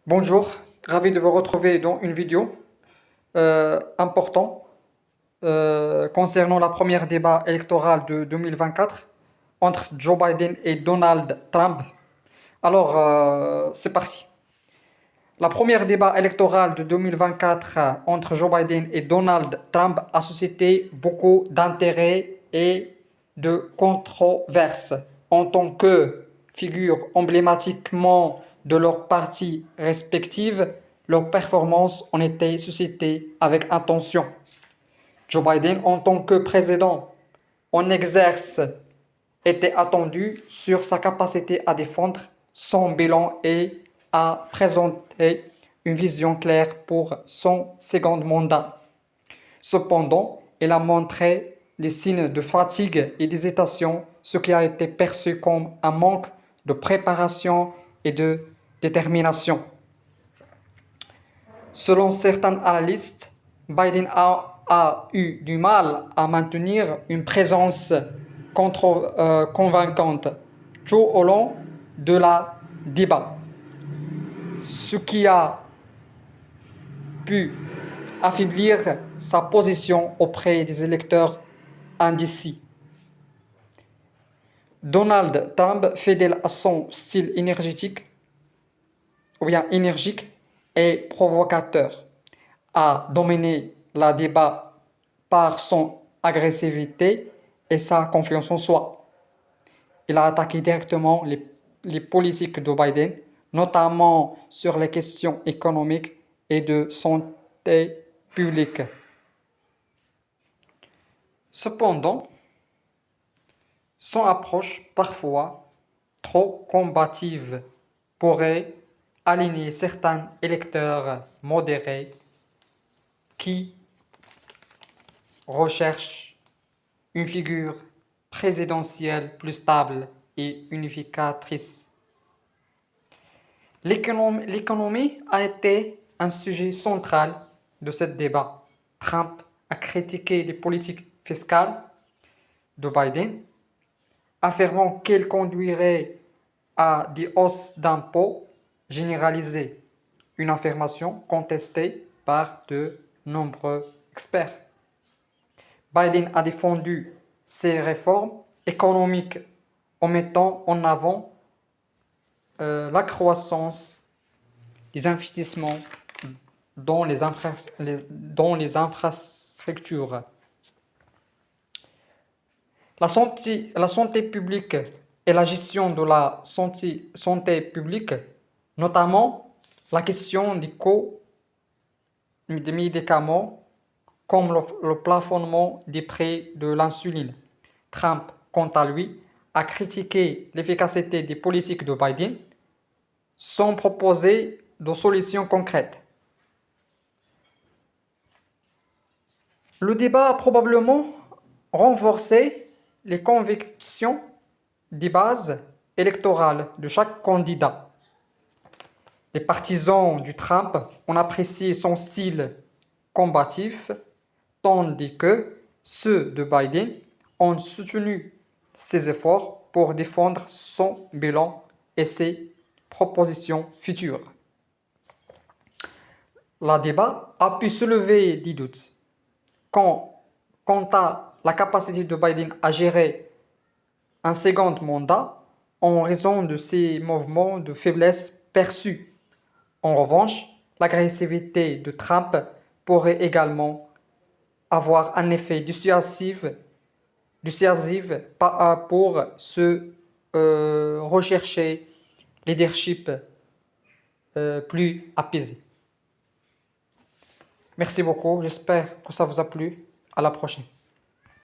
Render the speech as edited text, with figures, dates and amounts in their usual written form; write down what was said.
Bonjour, ravi de vous retrouver dans une vidéo importante concernant la première débat électoral de 2024 entre Joe Biden et Donald Trump. Alors, c'est parti. La première débat électoral de 2024 entre Joe Biden et Donald Trump a suscité beaucoup d'intérêt et de controverses en tant que figures emblématiquement de leurs partis respectifs. Leurs performances ont été suscitées avec attention. Joe Biden, en tant que président en exerce, était attendu sur sa capacité à défendre son bilan et à présenter une vision claire pour son second mandat. Cependant, il a montré des signes de fatigue et d'hésitation, ce qui a été perçu comme un manque de préparation et de détermination. Selon certains analystes, Biden a eu du mal à maintenir une présence convaincante tout au long de la débat, ce qui a pu affaiblir sa position auprès des électeurs indécis. Donald Trump, fidèle à son style énergique et provocateur, a dominé la débat par son agressivité et sa confiance en soi. Il a attaqué directement les politiques de Biden, notamment sur les questions économiques et de santé publique. Cependant, son approche parfois trop combative pourrait aligner certains électeurs modérés qui recherchent une figure présidentielle plus stable et unificatrice. L'économie a été un sujet central de ce débat. Trump a critiqué les politiques fiscales de Biden, affirmant qu'elles conduiraient à des hausses d'impôts généralisées, une affirmation contestée par de nombreux experts. Biden a défendu ces réformes économiques en mettant en avant la croissance des investissements dans les infrastructures. La santé publique et la gestion de la santé publique, notamment la question des coûts des médicaments, comme le plafonnement des prix de l'insuline. Trump, quant à lui, a critiqué l'efficacité des politiques de Biden sans proposer de solutions concrètes. Le débat a probablement renforcé les convictions des bases électorales de chaque candidat. Les partisans du Trump ont apprécié son style combatif, tandis que ceux de Biden ont soutenu ses efforts pour défendre son bilan et ses propositions futures. Le débat a pu soulever des doutes quant à la capacité de Biden à gérer un second mandat en raison de ses mouvements de faiblesse perçus. En revanche, l'agressivité de Trump pourrait également avoir un effet dissuasif pour ce rechercher leadership plus apaisé. Merci beaucoup, j'espère que ça vous a plu. À la prochaine.